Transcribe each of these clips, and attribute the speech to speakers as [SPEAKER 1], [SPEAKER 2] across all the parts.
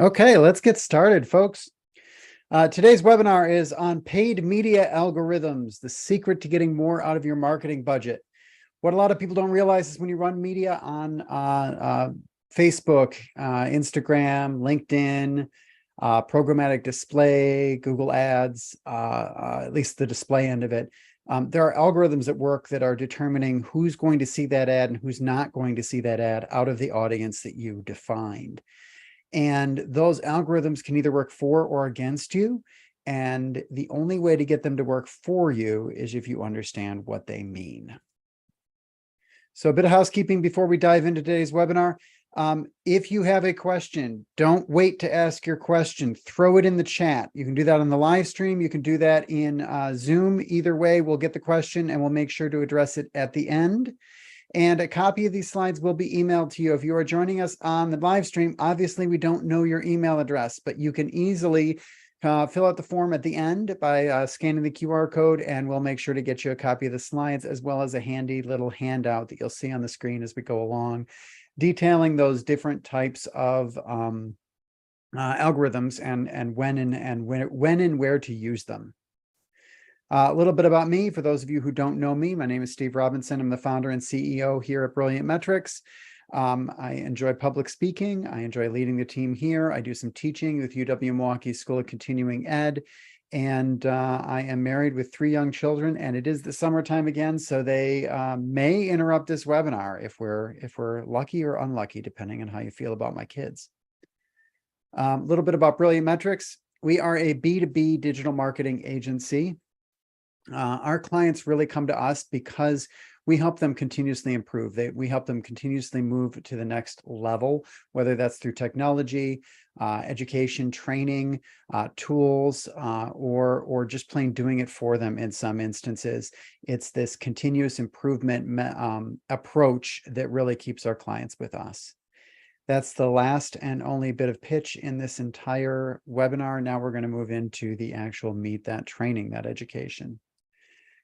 [SPEAKER 1] Okay, let's get started, folks. Today's webinar is on paid media algorithms, the secret to getting more out of your marketing budget. What a lot of people don't realize is when you run media on Facebook, Instagram, LinkedIn, programmatic display, Google Ads, at least the display end of it, there are algorithms at work that are determining who's going to see that ad and who's not going to see that ad out of the audience that you defined. And those algorithms can either work for or against you. And the only way to get them to work for you is if you understand what they mean. So a bit of housekeeping before we dive into today's webinar. If you have a question, don't wait to ask your question. Throw it in the chat. You can do that on the live stream. You can do that in Zoom. Either way, we'll get the question and we'll make sure to address it at the end. And a copy of these slides will be emailed to you. If you are joining us on the live stream, obviously we don't know your email address, but you can easily fill out the form at the end by scanning the QR code, and we'll make sure to get you a copy of the slides as well as a handy little handout that you'll see on the screen as we go along, detailing those different types of algorithms and when and where to use them. A little bit about me, for those of you who don't know me, my name is Steve Robinson. I'm the founder and CEO here at Brilliant Metrics. I enjoy public speaking. I enjoy leading the team here. I do some teaching with UW-Milwaukee School of Continuing Ed. And I am married with 3 young children, and it is the summertime again, so they may interrupt this webinar if we're lucky or unlucky, depending on how you feel about my kids. A little bit about Brilliant Metrics. We are a B2B digital marketing agency. Our clients really come to us because we help them continuously improve. We help them continuously move to the next level, whether that's through technology, education, training, tools, or just plain doing it for them in some instances. It's this continuous improvement approach that really keeps our clients with us. That's the last and only bit of pitch in this entire webinar. Now we're going to move into the actual meat, that training, that education.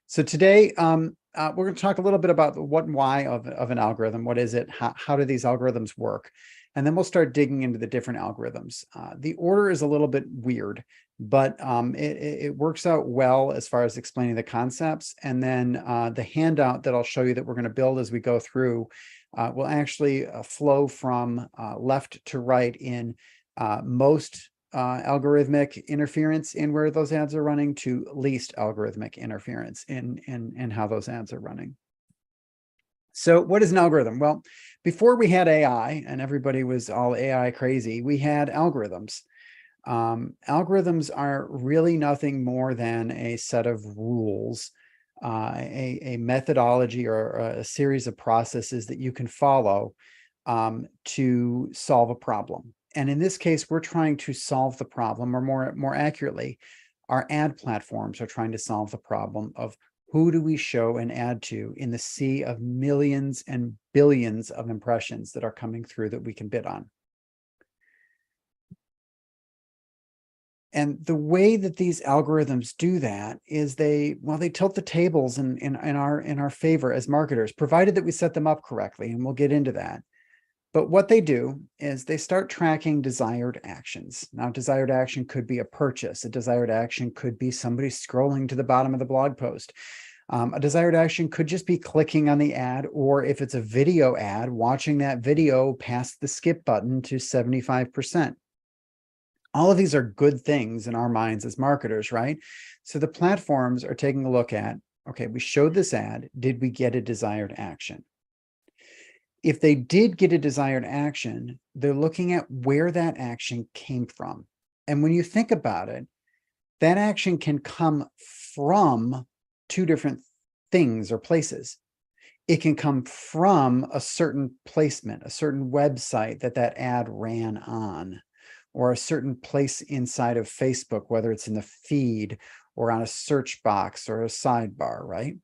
[SPEAKER 1] So today, we're going to talk a little bit about the what and why of an algorithm. What is it? How do these algorithms work? And then we'll start digging into the different algorithms. The order is a little bit weird, but it works out well as far as explaining the concepts. And then the handout that I'll show you that we're going to build as we go through will actually flow from left to right in most algorithmic interference in where those ads are running to least algorithmic interference in how those ads are running. So what is an algorithm? Well, before we had AI and everybody was all AI crazy, we had algorithms. Algorithms are really nothing more than a set of rules, a methodology or a series of processes that you can follow to solve a problem. And in this case, we're trying to solve the problem, or more accurately, our ad platforms are trying to solve the problem of who do we show an ad to in the sea of millions and billions of impressions that are coming through that we can bid on. And the way that these algorithms do that is they tilt the tables in our favor as marketers, provided that we set them up correctly, and we'll get into that. But what they do is they start tracking desired actions. Now, desired action could be a purchase. A desired action could be somebody scrolling to the bottom of the blog post. A desired action could just be clicking on the ad, or if it's a video ad, watching that video past the skip button to 75%. All of these are good things in our minds as marketers, right? So the platforms are taking a look at, okay, we showed this ad. Did we get a desired action? If they did get a desired action, they're looking at where that action came from. And when you think about it, that action can come from 2 different things or places. It can come from a certain placement, a certain website that ad ran on, or a certain place inside of Facebook, whether it's in the feed or on a search box or a sidebar, right?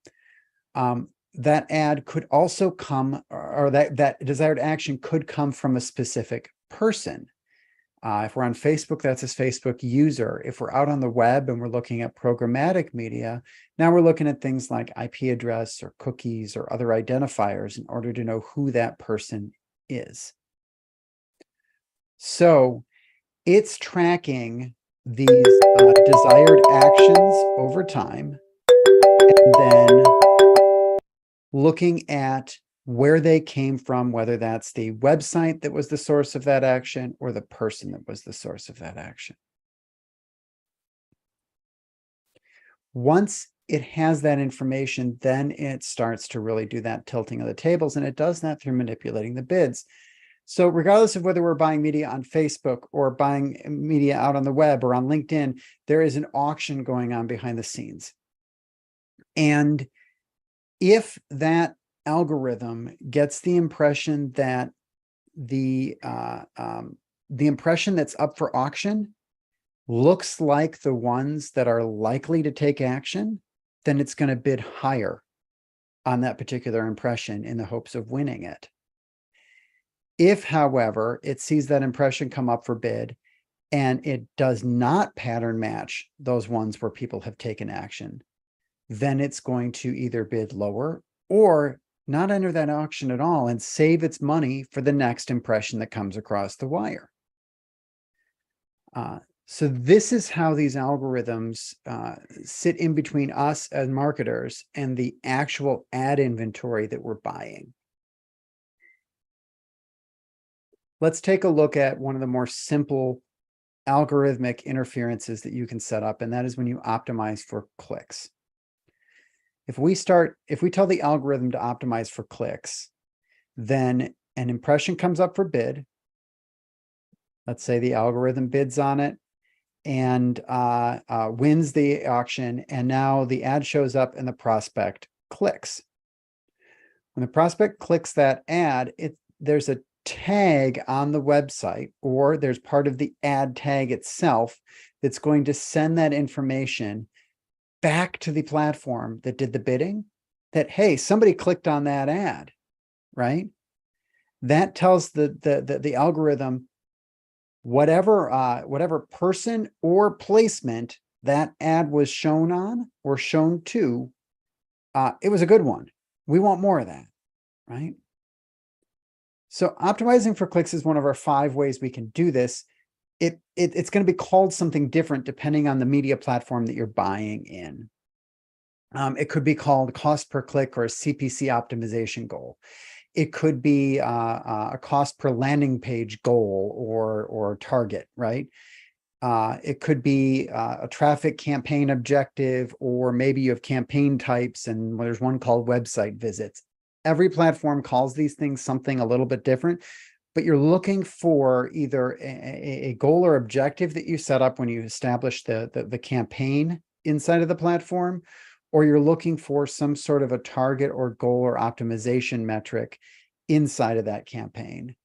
[SPEAKER 1] That ad could also come, or that desired action could come from a specific person. If we're on Facebook, that's a Facebook user. If we're out on the web and we're looking at programmatic media, now we're looking at things like IP address or cookies or other identifiers in order to know who that person is. So it's tracking these desired actions over time, and then looking at where they came from, whether that's the website that was the source of that action or the person that was the source of that action. Once it has that information, then it starts to really do that tilting of the tables, and it does that through manipulating the bids. So regardless of whether we're buying media on Facebook or buying media out on the web or on LinkedIn, there is an auction going on behind the scenes. And if that algorithm gets the impression that the impression that's up for auction looks like the ones that are likely to take action, then it's going to bid higher on that particular impression in the hopes of winning it. If, however, it sees that impression come up for bid and it does not pattern match those ones where people have taken action, then it's going to either bid lower or not enter that auction at all and save its money for the next impression that comes across the wire. So this is how these algorithms sit in between us as marketers and the actual ad inventory that we're buying. Let's take a look at one of the more simple algorithmic interferences that you can set up, and that is when you optimize for clicks. If we tell the algorithm to optimize for clicks, then an impression comes up for bid. Let's say the algorithm bids on it and wins the auction, and now the ad shows up and the prospect clicks. When the prospect clicks that ad, there's a tag on the website, or there's part of the ad tag itself that's going to send that information back to the platform that did the bidding, that, hey, somebody clicked on that ad, right? That tells the algorithm whatever person or placement that ad was shown on or shown to, it was a good one. We want more of that, right? So optimizing for clicks is one of our 5 ways we can do this. It's going to be called something different depending on the media platform that you're buying in. It could be called cost per click or a CPC optimization goal. It could be a cost per landing page goal or target, right? It could be a traffic campaign objective, or maybe you have campaign types, and there's one called website visits. Every platform calls these things something a little bit different, but you're looking for either a goal or objective that you set up when you establish the campaign inside of the platform, or you're looking for some sort of a target or goal or optimization metric inside of that campaign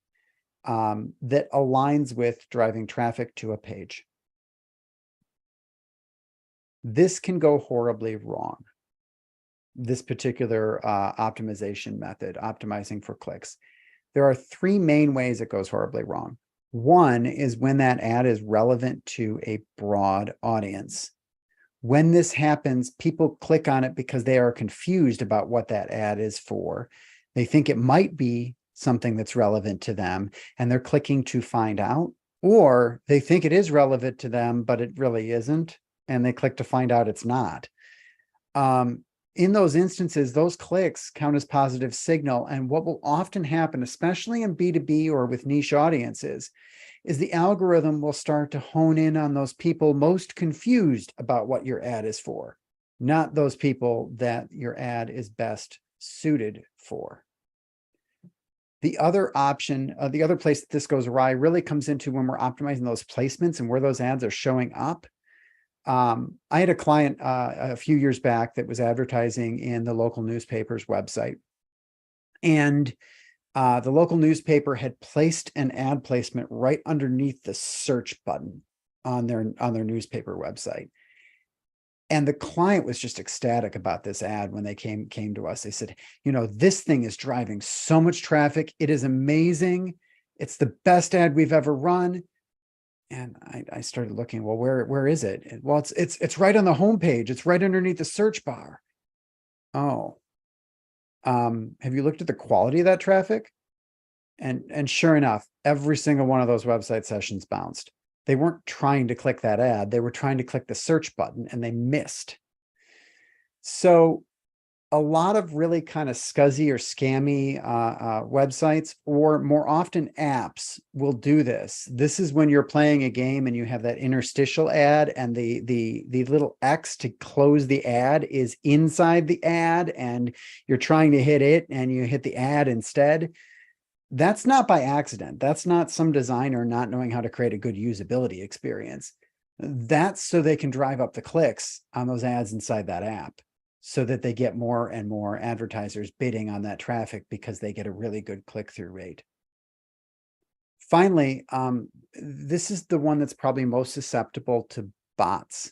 [SPEAKER 1] that aligns with driving traffic to a page. This can go horribly wrong. This particular optimization method, optimizing for clicks. There are 3 main ways it goes horribly wrong. One is when that ad is relevant to a broad audience. When this happens, people click on it because they are confused about what that ad is for. They think it might be something that's relevant to them, and they're clicking to find out, or they think it is relevant to them, but it really isn't, and they click to find out it's not. In those instances, those clicks count as positive signal. And what will often happen, especially in B2B or with niche audiences, is the algorithm will start to hone in on those people most confused about what your ad is for, not those people that your ad is best suited for. The other option, the other place that this goes awry really comes into when we're optimizing those placements and where those ads are showing up. I had a client a few years back that was advertising in the local newspaper's website. And the local newspaper had placed an ad placement right underneath the search button on their newspaper website. And the client was just ecstatic about this ad when they came to us. They said, you know, this thing is driving so much traffic. It is amazing. It's the best ad we've ever run. And I started looking, well, where is it? Well, it's right on the homepage. It's right underneath the search bar. Oh, have you looked at the quality of that traffic? And sure enough, every single one of those website sessions bounced. They weren't trying to click that ad. They were trying to click the search button and they missed. So a lot of really kind of scuzzy or scammy websites, or more often apps, will do this. This is when you're playing a game and you have that interstitial ad, and the little X to close the ad is inside the ad, and you're trying to hit it and you hit the ad instead. That's not by accident. That's not some designer not knowing how to create a good usability experience. That's so they can drive up the clicks on those ads inside that app, so that they get more and more advertisers bidding on that traffic because they get a really good click-through rate. Finally, this is the one that's probably most susceptible to bots.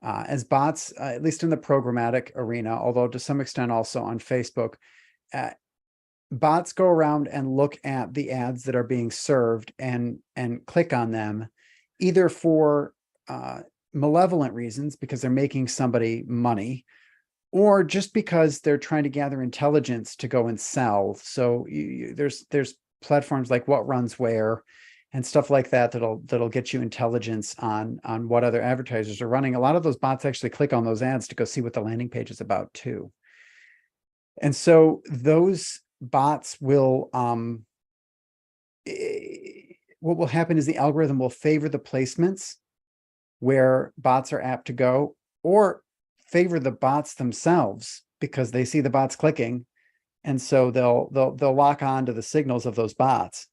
[SPEAKER 1] As bots, at least in the programmatic arena, although to some extent also on Facebook, bots go around and look at the ads that are being served and click on them, either for malevolent reasons, because they're making somebody money, or just because they're trying to gather intelligence to go and sell. So there's platforms like What Runs Where and stuff like that that'll get you intelligence on what other advertisers are running. A lot of those bots actually click on those ads to go see what the landing page is about too. And so those bots will, what will happen is the algorithm will favor the placements where bots are apt to go, or favor the bots themselves because they see the bots clicking, and so they'll lock on to the signals of those bots,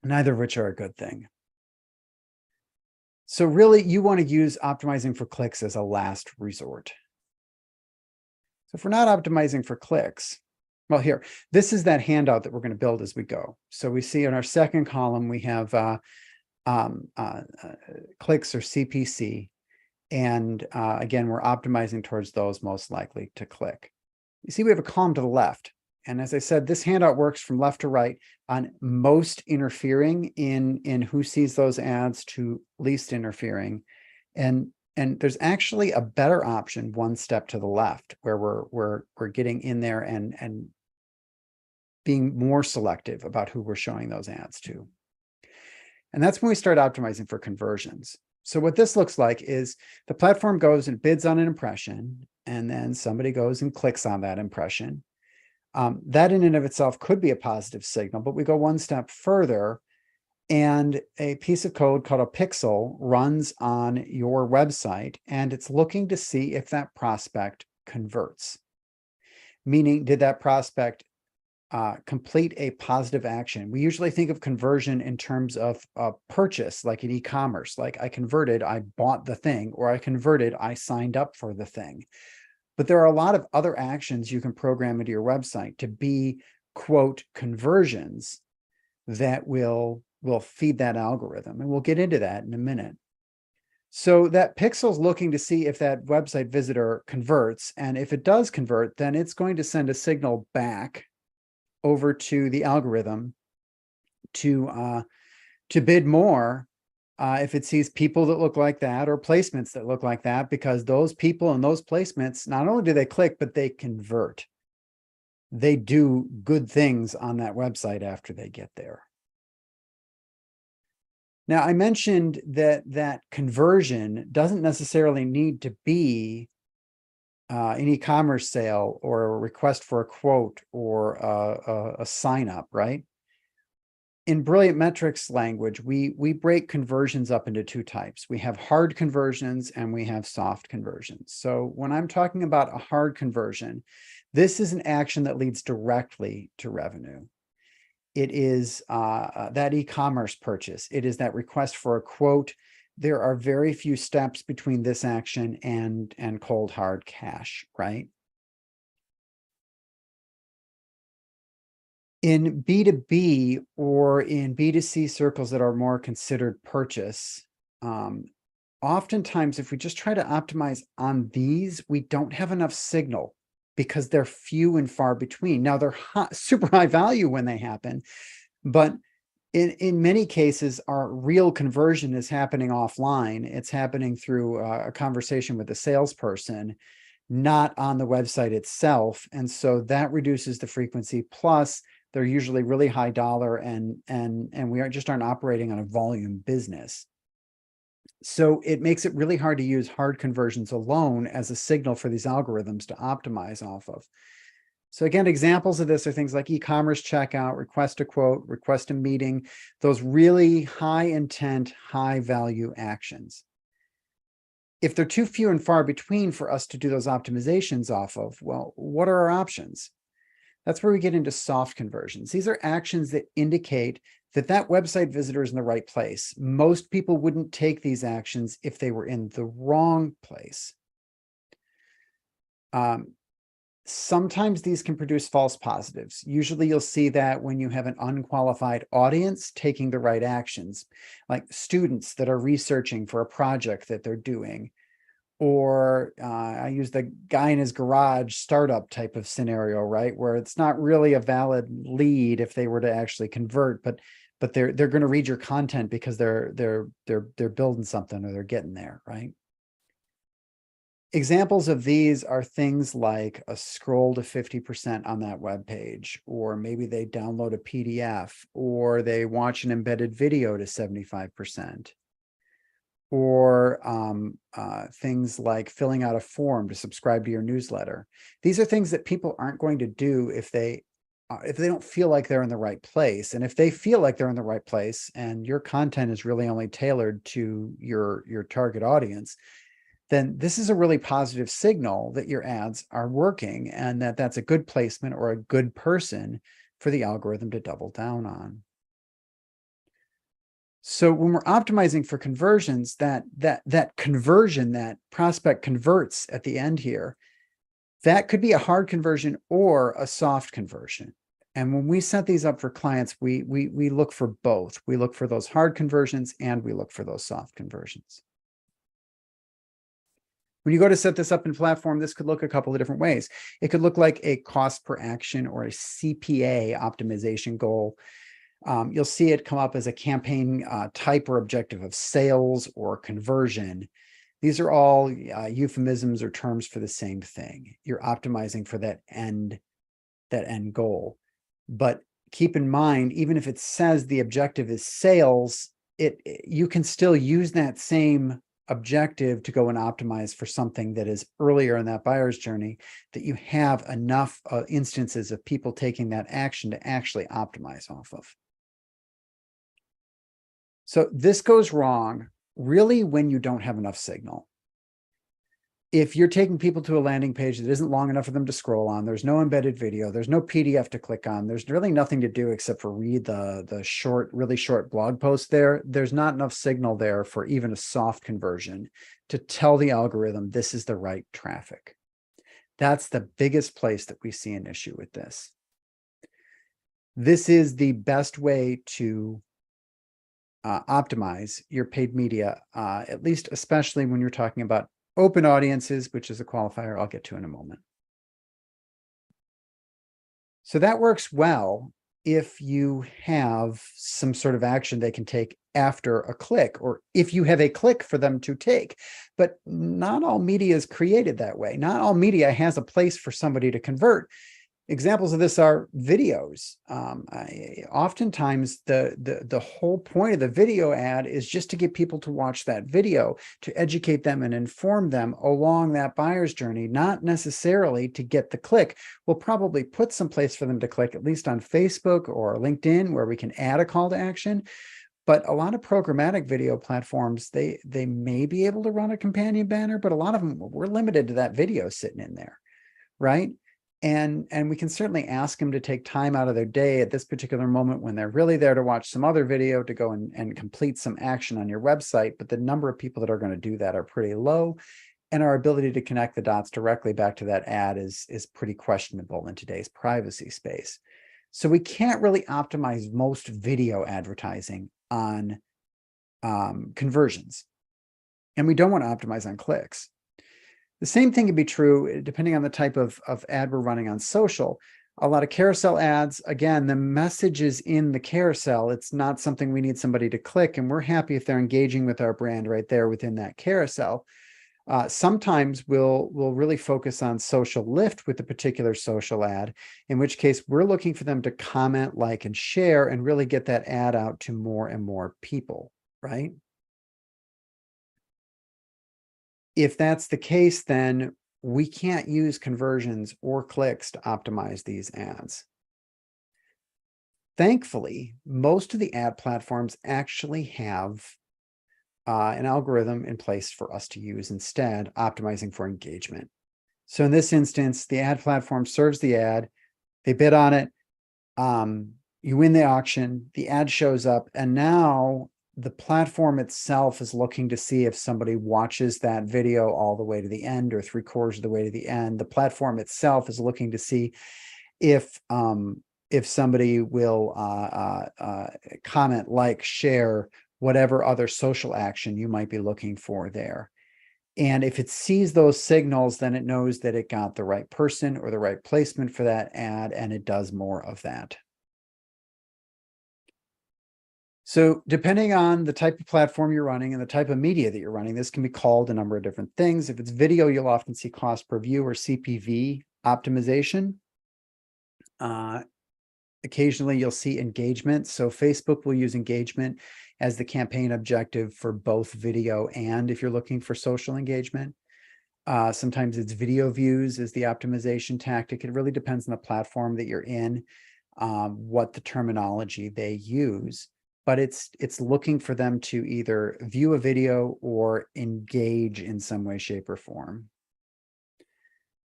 [SPEAKER 1] neither of which are a good thing. So really, you want to use optimizing for clicks as a last resort. So if we're not optimizing for clicks, well, here, this is that handout that we're going to build as we go. So we see in our second column, we have clicks or CPC. And again, we're optimizing towards those most likely to click. You see, we have a column to the left. And as I said, this handout works from left to right on most interfering in who sees those ads to least interfering. And there's actually a better option one step to the left, where we're getting in there and being more selective about who we're showing those ads to. And that's when we start optimizing for conversions. So what this looks like is the platform goes and bids on an impression, and then somebody goes and clicks on that impression. That in and of itself could be a positive signal, but we go one step further, and a piece of code called a pixel runs on your website, and it's looking to see if that prospect converts. Meaning, did that prospect complete a positive action? We usually think of conversion in terms of a purchase, like in e-commerce, like I converted, I bought the thing, or I converted, I signed up for the thing. But there are a lot of other actions you can program into your website to be, quote, conversions that will feed that algorithm. And we'll get into that in a minute. So that pixel's looking to see if that website visitor converts. And if it does convert, then it's going to send a signal back over to the algorithm to bid more if it sees people that look like that, or placements that look like that, because those people and those placements, not only do they click, but they convert. They do good things on that website after they get there. Now, I mentioned that conversion doesn't necessarily need to be an e-commerce sale or a request for a quote or a sign up, right? In Brilliant Metrics language, we break conversions up into two types. We have hard conversions and we have soft conversions. So when I'm talking about a hard conversion, this is an action that leads directly to revenue. It is that e-commerce purchase. It is that request for a quote. There are very few steps between this action and cold hard cash, right? In B2B or in B2C circles that are more considered purchase, oftentimes if we just try to optimize on these, we don't have enough signal because they're few and far between. Now they're super high value when they happen, but in many cases, our real conversion is happening offline. It's happening through a conversation with a salesperson, not on the website itself. And so that reduces the frequency. Plus, they're usually really high dollar, and we just aren't operating on a volume business. So it makes it really hard to use hard conversions alone as a signal for these algorithms to optimize off of. So again, examples of this are things like e-commerce checkout, request a quote, request a meeting, those really high intent, high value actions. If they're too few and far between for us to do those optimizations off of, well, what are our options? That's where we get into soft conversions. These are actions that indicate that that website visitor is in the right place. Most people wouldn't take these actions if they were in the wrong place. Sometimes these can produce false positives. Usually you'll see that when you have an unqualified audience taking the right actions, like students that are researching for a project that they're doing, or I use the guy in his garage startup type of scenario, right? Where it's not really a valid lead if they were to actually convert, but they're going to read your content because they're building something or they're getting there, right? Examples of these are things like a scroll to 50% on that web page, or maybe they download a PDF, or they watch an embedded video to 75%, or things like filling out a form to subscribe to your newsletter. These are things that people aren't going to do if they don't feel like they're in the right place. And if they feel like they're in the right place and your content is really only tailored to your target audience, then this is a really positive signal that your ads are working and that that's a good placement or a good person for the algorithm to double down on. So when we're optimizing for conversions, that conversion, that prospect converts at the end here, that could be a hard conversion or a soft conversion. And when we set these up for clients, we look for both. We look for those hard conversions and we look for those soft conversions. When you go to set this up in platform, this could look a couple of different ways. It could look like a cost per action or a CPA optimization goal. You'll see it come up as a campaign type or objective of sales or conversion. These are all euphemisms or terms for the same thing. You're optimizing for that end goal. But keep in mind, even if it says the objective is sales, you can still use that same objective to go and optimize for something that is earlier in that buyer's journey, that you have enough instances of people taking that action to actually optimize off of. So this goes wrong really when you don't have enough signal. If you're taking people to a landing page that isn't long enough for them to scroll on, there's no embedded video, there's no PDF to click on, there's really nothing to do except for read the short, really short blog post there. There's not enough signal there for even a soft conversion to tell the algorithm this is the right traffic. That's the biggest place that we see an issue with this. This is the best way to optimize your paid media, at least especially when you're talking about open audiences, which is a qualifier I'll get to in a moment. So that works well if you have some sort of action they can take after a click, or if you have a click for them to take. But not all media is created that way. Not all media has a place for somebody to convert. Examples of this are videos. Oftentimes, the whole point of the video ad is just to get people to watch that video, to educate them and inform them along that buyer's journey, not necessarily to get the click. We'll probably put some place for them to click, at least on Facebook or LinkedIn, where we can add a call to action. But a lot of programmatic video platforms, they may be able to run a companion banner, but a lot of them, we're limited to that video sitting in there, right? And we can certainly ask them to take time out of their day at this particular moment when they're really there to watch some other video to go and complete some action on your website. But the number of people that are going to do that are pretty low. And our ability to connect the dots directly back to that ad is pretty questionable in today's privacy space. So we can't really optimize most video advertising on conversions. And we don't want to optimize on clicks. The same thing can be true depending on the type of ad we're running on social. A lot of carousel ads, again, the message is in the carousel. It's not something we need somebody to click, and we're happy if they're engaging with our brand right there within that carousel. Sometimes we'll really focus on social lift with a particular social ad, in which case we're looking for them to comment, like, and share, and really get that ad out to more and more people, right? If that's the case, then we can't use conversions or clicks to optimize these ads. Thankfully, most of the ad platforms actually have an algorithm in place for us to use instead, optimizing for engagement. So in this instance, the ad platform serves the ad, they bid on it, you win the auction, the ad shows up, and now the platform itself is looking to see if somebody watches that video all the way to the end or 3/4 of the way to the end. The platform itself is looking to see if somebody will comment, like, share, whatever other social action you might be looking for there. And if it sees those signals, then it knows that it got the right person or the right placement for that ad, and it does more of that. So depending on the type of platform you're running and the type of media that you're running, this can be called a number of different things. If it's video, you'll often see cost per view or CPV optimization. Occasionally you'll see engagement. So Facebook will use engagement as the campaign objective for both video and if you're looking for social engagement. Sometimes it's video views as the optimization tactic. It really depends on the platform that you're in, what the terminology they use, but it's looking for them to either view a video or engage in some way, shape, or form.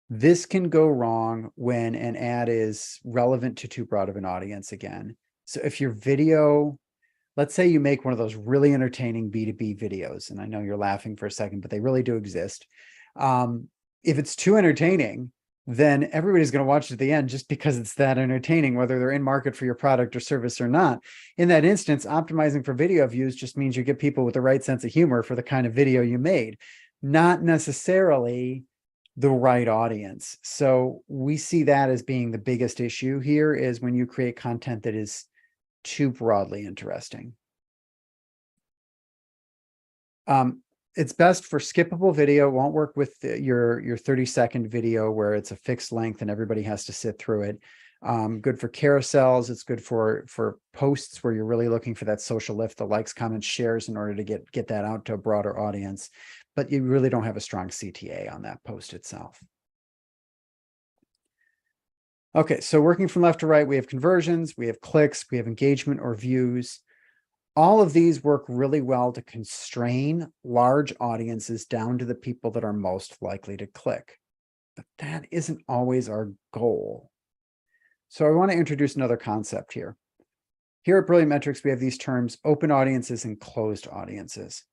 [SPEAKER 1] This can go wrong when an ad is relevant to too broad of an audience again. So if your video, let's say you make one of those really entertaining B2B videos, and I know you're laughing for a second, but they really do exist. If it's too entertaining, then everybody's going to watch it at the end just because it's that entertaining, whether they're in market for your product or service or not. In that instance, optimizing for video views just means you get people with the right sense of humor for the kind of video you made, not necessarily the right audience. So we see that as being the biggest issue here, is when you create content that is too broadly interesting. It's best for skippable video. It won't work with your 30-second video where it's a fixed length and everybody has to sit through it. Good for carousels. It's good for posts where you're really looking for that social lift, the likes, comments, shares, in order to get that out to a broader audience. But you really don't have a strong CTA on that post itself. Okay, so working from left to right, we have conversions, we have clicks, we have engagement or views. All of these work really well to constrain large audiences down to the people that are most likely to click. But that isn't always our goal. So I want to introduce another concept here. Here at Brilliant Metrics, we have these terms: open audiences and closed audiences.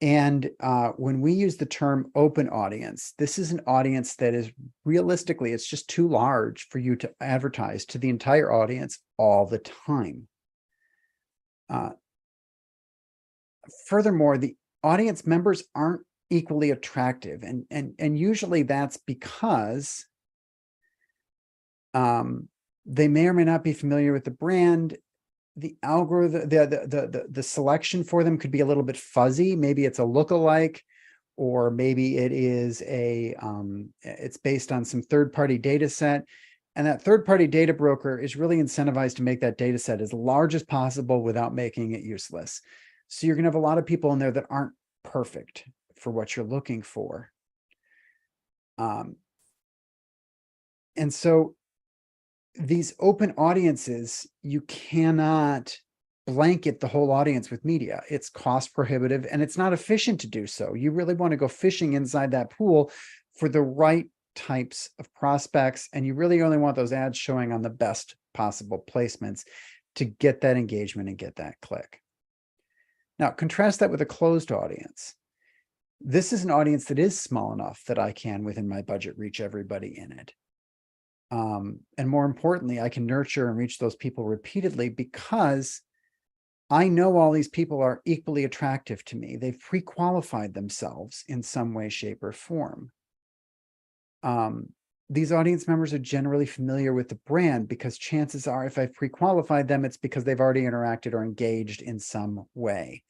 [SPEAKER 1] And when we use the term open audience, this is an audience that is realistically, it's just too large for you to advertise to the entire audience all the time. Furthermore, the audience members aren't equally attractive, and usually that's because they may or may not be familiar with the brand. The algorithm, the selection for them could be a little bit fuzzy. Maybe it's a lookalike, or maybe it is it's based on some third-party data set. And that third-party data broker is really incentivized to make that data set as large as possible without making it useless. So you're going to have a lot of people in there that aren't perfect for what you're looking for. And so these open audiences, you cannot blanket the whole audience with media. It's cost prohibitive and it's not efficient to do so. You really want to go fishing inside that pool for the right types of prospects, and you really only want those ads showing on the best possible placements to get that engagement and get that click. Now, contrast that with a closed audience. This is an audience that is small enough that I can, within my budget, reach everybody in it. And more importantly, I can nurture and reach those people repeatedly because I know all these people are equally attractive to me. They've pre-qualified themselves in some way, shape, or form. These audience members are generally familiar with the brand because chances are, if I've pre-qualified them, it's because they've already interacted or engaged in some way.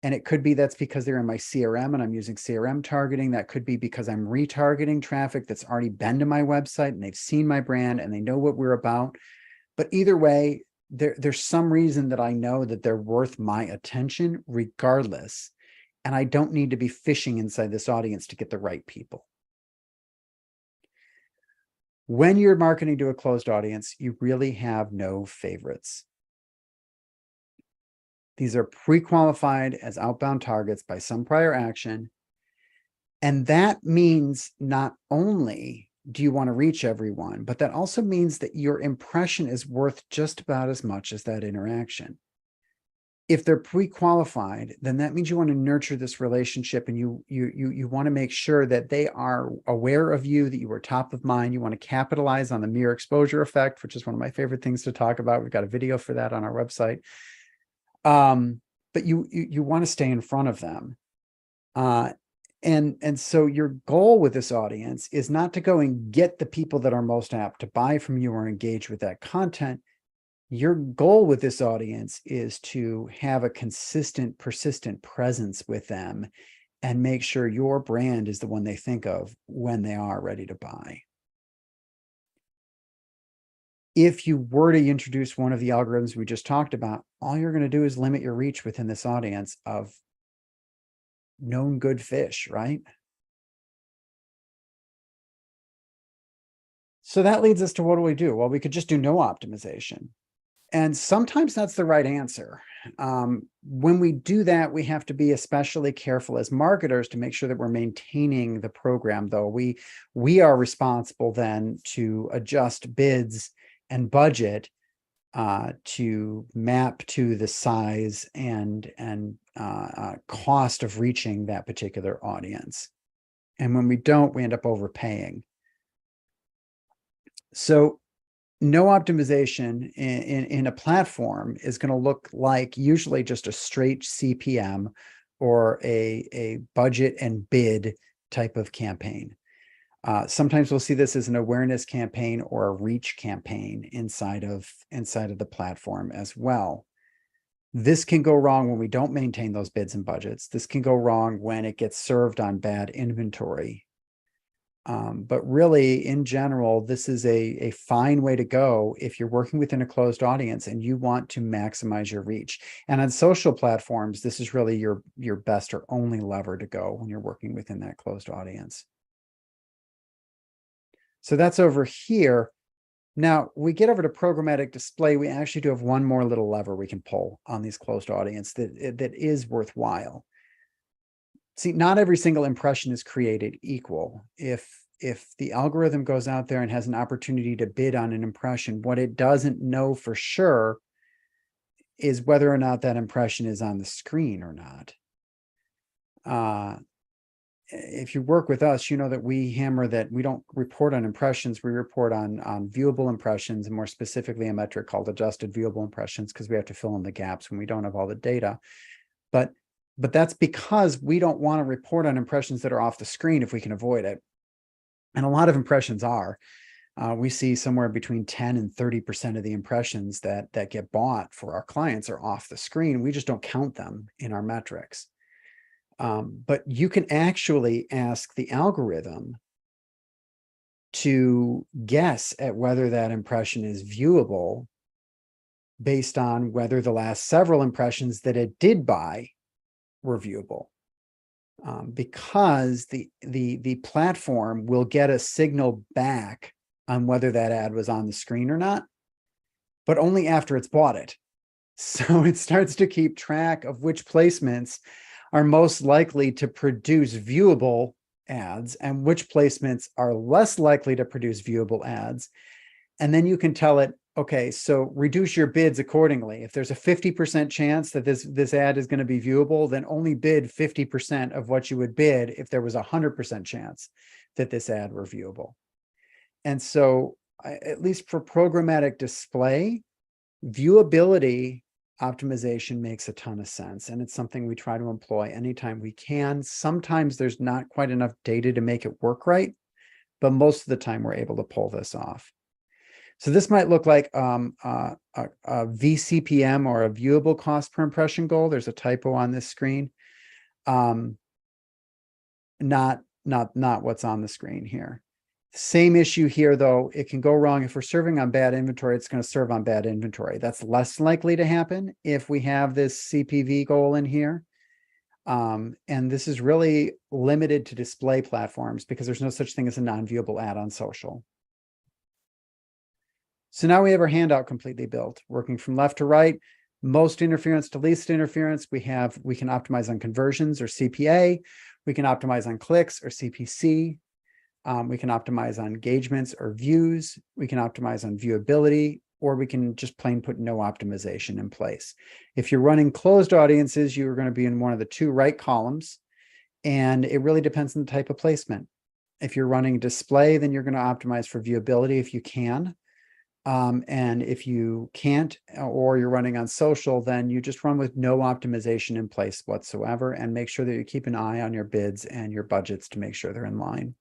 [SPEAKER 1] And it could be that's because they're in my CRM and I'm using CRM targeting. That could be because I'm retargeting traffic that's already been to my website and they've seen my brand and they know what we're about. But either way, there's some reason that I know that they're worth my attention regardless. and I don't need to be fishing inside this audience to get the right people. When you're marketing to a closed audience, you really have no favorites. These are pre-qualified as outbound targets by some prior action. And that means not only do you want to reach everyone, but that also means that your impression is worth just about as much as that interaction. If they're pre-qualified, then that means you want to nurture this relationship, and you want to make sure that they are aware of you, that you are top of mind. You want to capitalize on the mere exposure effect, which is one of my favorite things to talk about. We've got a video for that on our website. But you want to stay in front of them. And so your goal with this audience is not to go and get the people that are most apt to buy from you or engage with that content. Your goal with this audience is to have a consistent, persistent presence with them and make sure your brand is the one they think of when they are ready to buy. If you were to introduce one of the algorithms we just talked about, all you're going to do is limit your reach within this audience of known good fish, right? So that leads us to, what do we do? Well, we could just do no optimization. And sometimes that's the right answer. When we do that, we have to be especially careful as marketers to make sure that we're maintaining the program, though. We are responsible then to adjust bids and budget to map to the size and cost of reaching that particular audience. And when we don't, we end up overpaying. So no optimization in a platform is going to look like usually just a straight CPM or a budget and bid type of campaign. Sometimes we'll see this as an awareness campaign or a reach campaign inside of the platform as well. This can go wrong when we don't maintain those bids and budgets. This can go wrong when it gets served on bad inventory. But really, in general, this is a fine way to go if you're working within a closed audience and you want to maximize your reach. And on social platforms, this is really your best or only lever to go when you're working within that closed audience. So that's over here. Now we get over to programmatic display. We actually do have one more little lever we can pull on these closed audience that is worthwhile. See, not every single impression is created equal. If the algorithm goes out there and has an opportunity to bid on an impression, what it doesn't know for sure is whether or not that impression is on the screen or not. If you work with us, you know that we hammer that we don't report on impressions, we report on viewable impressions, and more specifically a metric called adjusted viewable impressions, because we have to fill in the gaps when we don't have all the data. But that's because we don't want to report on impressions that are off the screen if we can avoid it. And a lot of impressions are. We see somewhere between 10 and 30% of the impressions that get bought for our clients are off the screen. We just don't count them in our metrics. But you can actually ask the algorithm to guess at whether that impression is viewable based on whether the last several impressions that it did buy were viewable. Because the platform will get a signal back on whether that ad was on the screen or not, but only after it's bought it. So it starts to keep track of which placements are most likely to produce viewable ads and which placements are less likely to produce viewable ads. And then you can tell it, okay, so reduce your bids accordingly. If there's a 50% chance that this ad is going to be viewable, then only bid 50% of what you would bid if there was a 100% chance that this ad were viewable. And so at least for programmatic display, viewability optimization makes a ton of sense. And it's something we try to employ anytime we can. Sometimes there's not quite enough data to make it work right, but most of the time we're able to pull this off. So this might look like a VCPM, or a viewable cost per impression goal. There's a typo on this screen. Not what's on the screen here. Same issue here, though. It can go wrong. If we're serving on bad inventory, it's going to serve on bad inventory. That's less likely to happen if we have this CPV goal in here. And this is really limited to display platforms because there's no such thing as a non-viewable ad on social. So now we have our handout completely built, working from left to right, most interference to least interference. We can optimize on conversions or CPA. We can optimize on clicks or CPC. We can optimize on engagements or views. We can optimize on viewability, or we can just plain put no optimization in place. If you're running closed audiences, you're going to be in one of the two right columns, and it really depends on the type of placement. If you're running display, then you're going to optimize for viewability if you can. And if you can't, or you're running on social, then you just run with no optimization in place whatsoever, and make sure that you keep an eye on your bids and your budgets to make sure they're in line.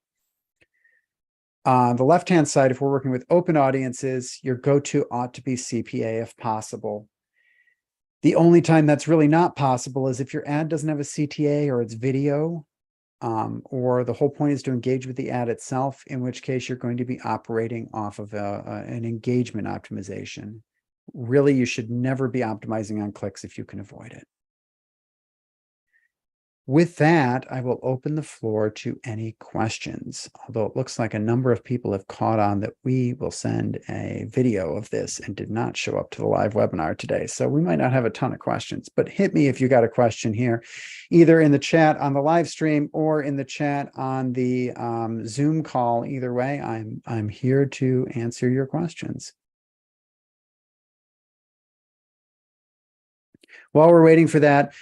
[SPEAKER 1] On the left-hand side, if we're working with open audiences, your go-to ought to be CPA if possible. The only time that's really not possible is if your ad doesn't have a CTA or it's video, or the whole point is to engage with the ad itself, in which case you're going to be operating off of an engagement optimization. Really, you should never be optimizing on clicks if you can avoid it. With that, I will open the floor to any questions, although it looks like a number of people have caught on that we will send a video of this and did not show up to the live webinar today. So we might not have a ton of questions, but hit me if you got a question here, either in the chat on the live stream or in the chat on the Zoom call. Either way, I'm here to answer your questions. While we're waiting for that,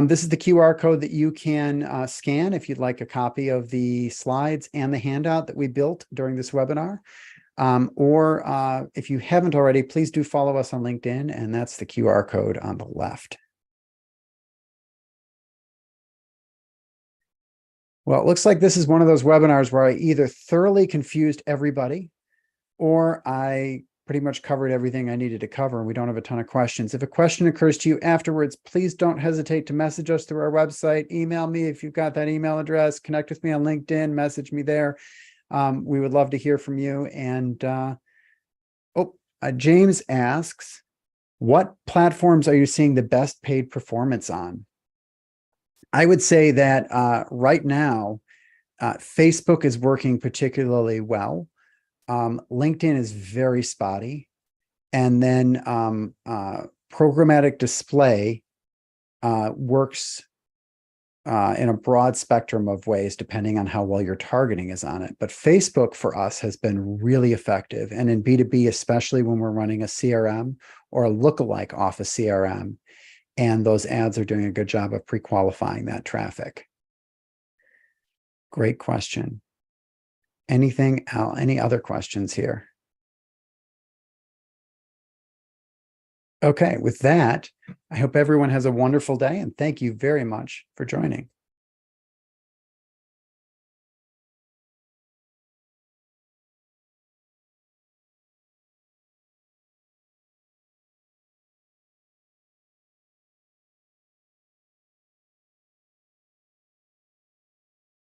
[SPEAKER 1] this is the QR code that you can scan if you'd like a copy of the slides and the handout that we built during this webinar. Or if you haven't already, please do follow us on LinkedIn, and that's the QR code on the left. Well, it looks like this is one of those webinars where I either thoroughly confused everybody, or I pretty much covered everything I needed to cover, and we don't have a ton of questions. If a question occurs to you afterwards, please don't hesitate to message us through our website. Email me if you've got that email address. Connect with me on LinkedIn. Message me there. We would love to hear from you. And James asks, what platforms are you seeing the best paid performance on? I would say that right now, Facebook is working particularly well. LinkedIn is very spotty. And then programmatic display works in a broad spectrum of ways, depending on how well your targeting is on it. But Facebook for us has been really effective. And in B2B, especially when we're running a CRM or a lookalike off a CRM, and those ads are doing a good job of pre-qualifying that traffic. Great question. Any other questions here? Okay, with that, I hope everyone has a wonderful day, and thank you very much for joining.